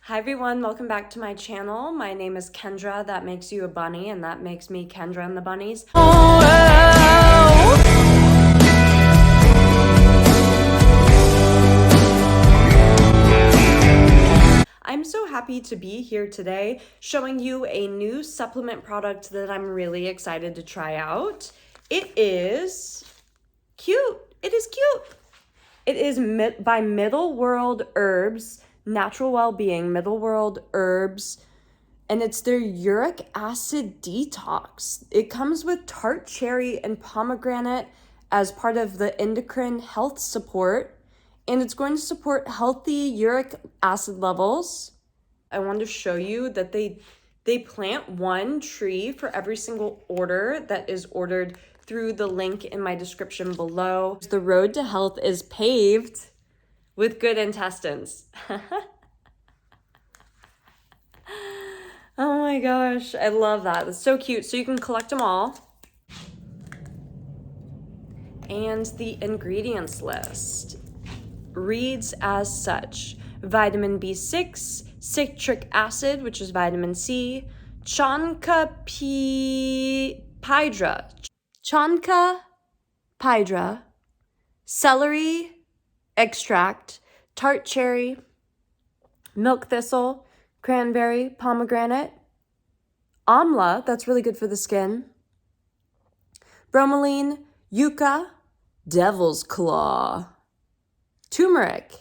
Hi everyone, welcome back to my channel. My name is Kendra, that makes you a bunny, and that makes me Kendra and the Bunnies. I'm so happy to be here today showing you a new supplement product that I'm really excited to try out. It is cute. It is cute. It is by Middle World Herbs, Natural Wellbeing, Middle World Herbs, and it's their uric acid detox. It comes with tart cherry and pomegranate as part of the endocrine health support, and it's going to support healthy uric acid levels. I wanted to show you that they plant one tree for every single order that is ordered through the link in my description below. The road to health is paved with good intestines. Oh my gosh, I love that. It's so cute. So you can collect them all. And the ingredients list reads as such: vitamin B6, citric acid, which is vitamin C, Chanca Piedra, celery extract, tart cherry, milk thistle, cranberry, pomegranate, amla, that's really good for the skin, bromelain, yucca, devil's claw, turmeric,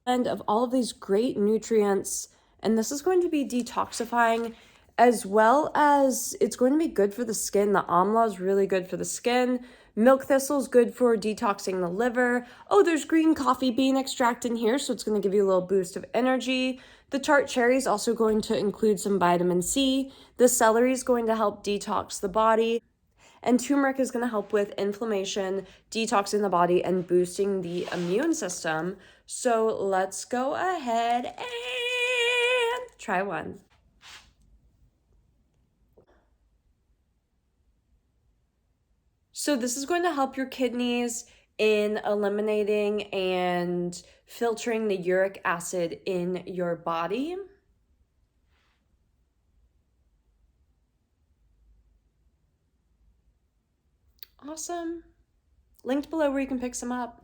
and of all of these great nutrients. And this is going to be detoxifying, as well as it's going to be good for the skin. The amla is really good for the skin. Milk thistle is good for detoxing the liver. Oh, there's green coffee bean extract in here, so it's going to give you a little boost of energy. The tart cherry is also going to include some vitamin C. The celery is going to help detox the body. And turmeric is going to help with inflammation, detoxing the body, and boosting the immune system. So let's go ahead and try one. So this is going to help your kidneys in eliminating and filtering the uric acid in your body. Awesome. Linked below where you can pick some up.